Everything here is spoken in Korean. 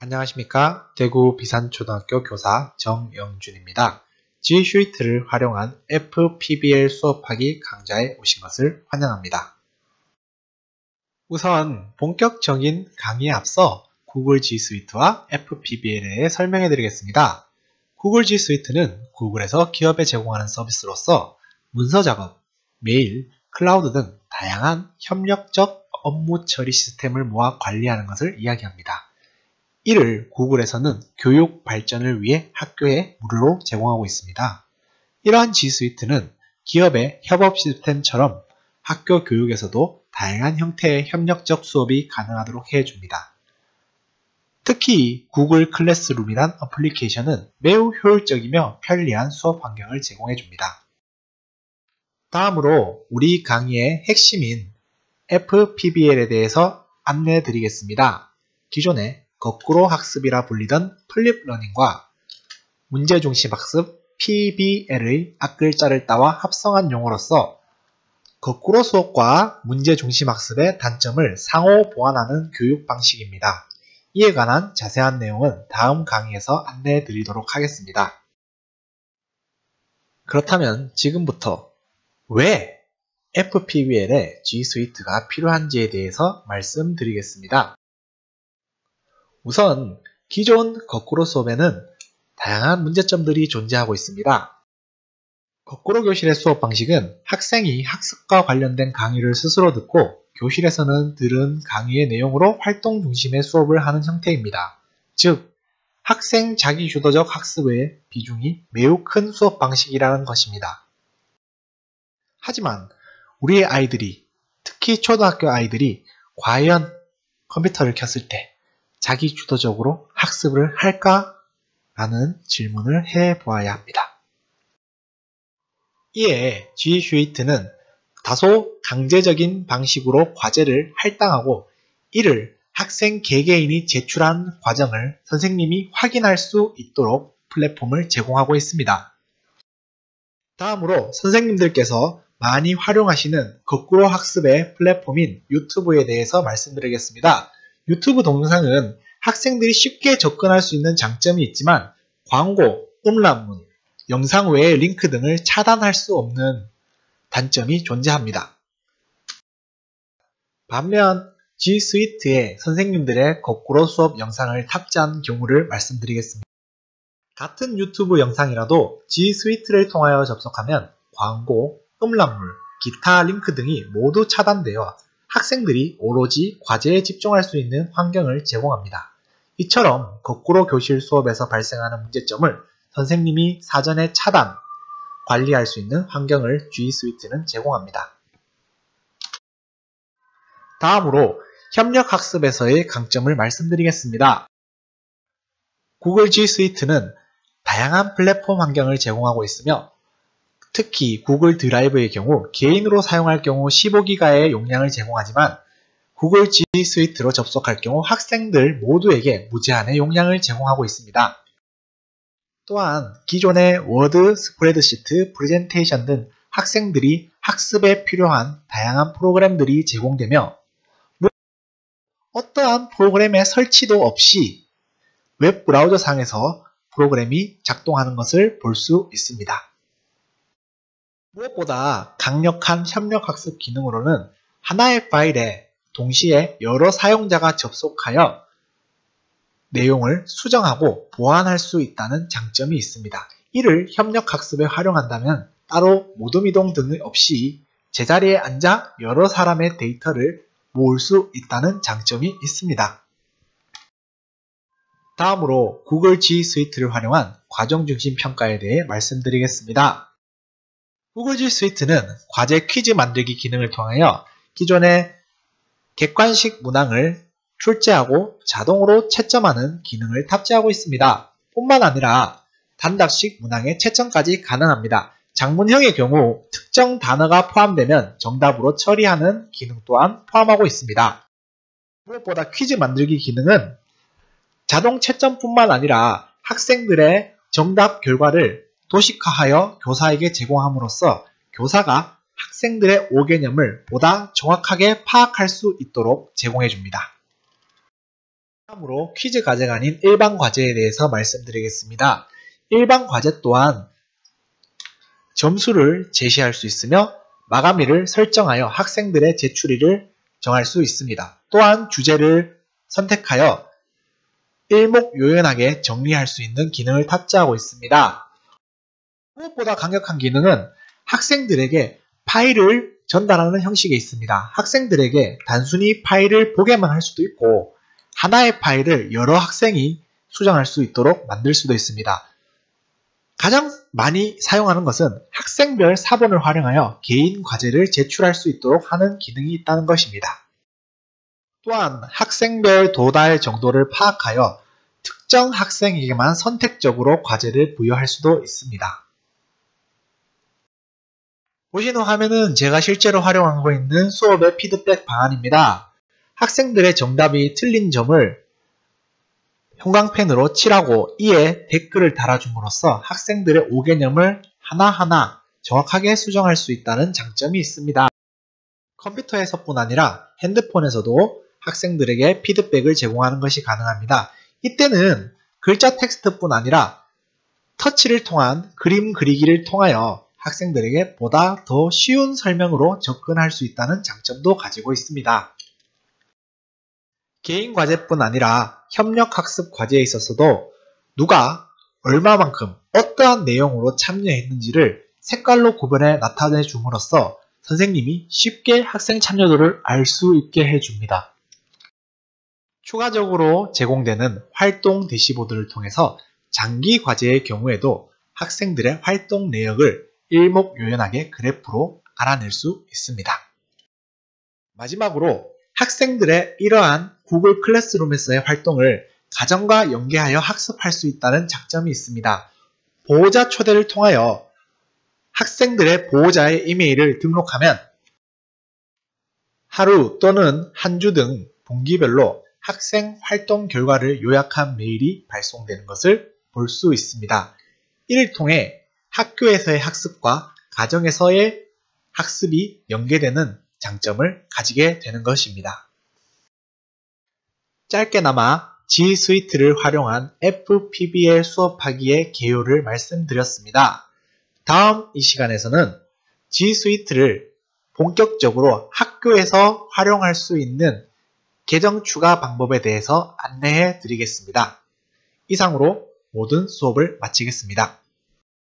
안녕하십니까. 대구 비산초등학교 교사 정영준입니다. G 슈이트를 활용한 FPBL 수업하기 강좌에 오신 것을 환영합니다. 우선 본격적인 강의에 앞서 구글 G 수이트와 FPBL에 대해 설명해 드리겠습니다. 구글 G 수이트는 구글에서 기업에 제공하는 서비스로서 문서 작업, 메일, 클라우드 등 다양한 협력적 업무 처리 시스템을 모아 관리하는 것을 이야기합니다. 이를 구글에서는 교육 발전을 위해 학교에 무료로 제공하고 있습니다. 이러한 G 수이트는 기업의 협업 시스템처럼 학교 교육에서도 다양한 형태의 협력적 수업이 가능하도록 해줍니다. 특히 구글 클래스룸이란 어플리케이션은 매우 효율적이며 편리한 수업 환경을 제공해줍니다. 다음으로 우리 강의의 핵심인 FPBL에 대해서 안내해 드리겠습니다. 기존에 거꾸로 학습이라 불리던 플립러닝과 문제중심 학습 PBL의 앞글자를 따와 합성한 용어로서 거꾸로 수업과 문제중심 학습의 단점을 상호 보완하는 교육 방식입니다. 이에 관한 자세한 내용은 다음 강의에서 안내해 드리도록 하겠습니다. 그렇다면 지금부터 왜 FPBL에 G 수이트가 필요한지에 대해서 말씀드리겠습니다. 우선 기존 거꾸로 수업에는 다양한 문제점들이 존재하고 있습니다. 거꾸로 교실의 수업 방식은 학생이 학습과 관련된 강의를 스스로 듣고 교실에서는 들은 강의의 내용으로 활동 중심의 수업을 하는 형태입니다. 즉, 학생 자기주도적 학습의 비중이 매우 큰 수업 방식이라는 것입니다. 하지만 우리의 아이들이, 특히 초등학교 아이들이 과연 컴퓨터를 켰을 때 자기 주도적으로 학습을 할까? 라는 질문을 해보아야 합니다. 이에 G 슈이트는 다소 강제적인 방식으로 과제를 할당하고 이를 학생 개개인이 제출한 과정을 선생님이 확인할 수 있도록 플랫폼을 제공하고 있습니다. 다음으로 선생님들께서 많이 활용하시는 거꾸로 학습의 플랫폼인 유튜브에 대해서 말씀드리겠습니다. 유튜브 동영상은 학생들이 쉽게 접근할 수 있는 장점이 있지만 광고, 음란문, 영상 외의 링크 등을 차단할 수 없는 단점이 존재합니다. 반면 G 수이트에 선생님들의 거꾸로 수업 영상을 탑재한 경우를 말씀드리겠습니다. 같은 유튜브 영상이라도 G 수이트를 통하여 접속하면 광고, 음란물, 기타 링크 등이 모두 차단되어 학생들이 오로지 과제에 집중할 수 있는 환경을 제공합니다. 이처럼 거꾸로 교실 수업에서 발생하는 문제점을 선생님이 사전에 차단, 관리할 수 있는 환경을 G 수이트는 제공합니다. 다음으로 협력학습에서의 강점을 말씀드리겠습니다. 구글 G 수이트는 다양한 플랫폼 환경을 제공하고 있으며 특히 구글 드라이브의 경우 개인으로 사용할 경우 15기가의 용량을 제공하지만 구글 G 수이트로 접속할 경우 학생들 모두에게 무제한의 용량을 제공하고 있습니다. 또한 기존의 워드, 스프레드시트, 프레젠테이션 등 학생들이 학습에 필요한 다양한 프로그램들이 제공되며 어떠한 프로그램의 설치도 없이 웹 브라우저 상에서 프로그램이 작동하는 것을 볼 수 있습니다. 무엇보다 강력한 협력학습 기능으로는 하나의 파일에 동시에 여러 사용자가 접속하여 내용을 수정하고 보완할 수 있다는 장점이 있습니다. 이를 협력학습에 활용한다면 따로 모둠이동 등 없이 제자리에 앉아 여러 사람의 데이터를 모을 수 있다는 장점이 있습니다. 다음으로 구글 G 수이트를 활용한 과정중심 평가에 대해 말씀드리겠습니다. 구글 G 수이트는 과제 퀴즈 만들기 기능을 통하여 기존의 객관식 문항을 출제하고 자동으로 채점하는 기능을 탑재하고 있습니다. 뿐만 아니라 단답식 문항의 채점까지 가능합니다. 장문형의 경우 특정 단어가 포함되면 정답으로 처리하는 기능 또한 포함하고 있습니다. 무엇보다 퀴즈 만들기 기능은 자동 채점뿐만 아니라 학생들의 정답 결과를 도식화하여 교사에게 제공함으로써 교사가 학생들의 오개념을 보다 정확하게 파악할 수 있도록 제공해 줍니다. 다음으로 퀴즈 과제가 아닌 일반 과제에 대해서 말씀드리겠습니다. 일반 과제 또한 점수를 제시할 수 있으며 마감일을 설정하여 학생들의 제출일을 정할 수 있습니다. 또한 주제를 선택하여 일목요연하게 정리할 수 있는 기능을 탑재하고 있습니다. 무엇보다 강력한 기능은 학생들에게 파일을 전달하는 형식에 있습니다. 학생들에게 단순히 파일을 보게만 할 수도 있고 하나의 파일을 여러 학생이 수정할 수 있도록 만들 수도 있습니다. 가장 많이 사용하는 것은 학생별 사본을 활용하여 개인 과제를 제출할 수 있도록 하는 기능이 있다는 것입니다. 또한 학생별 도달 정도를 파악하여 특정 학생에게만 선택적으로 과제를 부여할 수도 있습니다. 보시는 화면은 제가 실제로 활용하고 있는 수업의 피드백 방안입니다. 학생들의 정답이 틀린 점을 형광펜으로 칠하고 이에 댓글을 달아줌으로써 학생들의 오개념을 하나하나 정확하게 수정할 수 있다는 장점이 있습니다. 컴퓨터에서뿐 아니라 핸드폰에서도 학생들에게 피드백을 제공하는 것이 가능합니다. 이때는 글자 텍스트뿐 아니라 터치를 통한 그림 그리기를 통하여 학생들에게 보다 더 쉬운 설명으로 접근할 수 있다는 장점도 가지고 있습니다. 개인 과제뿐 아니라 협력학습 과제에 있어서도 누가 얼마만큼 어떠한 내용으로 참여했는지를 색깔로 구별해 나타내 줌으로써 선생님이 쉽게 학생 참여도를 알 수 있게 해줍니다. 추가적으로 제공되는 활동 대시보드를 통해서 장기 과제의 경우에도 학생들의 활동 내역을 일목요연하게 그래프로 알아낼 수 있습니다. 마지막으로 학생들의 이러한 구글 클래스룸에서의 활동을 가정과 연계하여 학습할 수 있다는 장점이 있습니다. 보호자 초대를 통하여 학생들의 보호자의 이메일을 등록하면 하루 또는 한 주 등 분기별로 학생 활동 결과를 요약한 메일이 발송되는 것을 볼 수 있습니다. 이를 통해 학교에서의 학습과 가정에서의 학습이 연계되는 장점을 가지게 되는 것입니다. 짧게나마 G 스위트를 활용한 FPBL 수업하기의 개요를 말씀드렸습니다. 다음 이 시간에서는 G 스위트를 본격적으로 학교에서 활용할 수 있는 계정 추가 방법에 대해서 안내해 드리겠습니다. 이상으로 모든 수업을 마치겠습니다.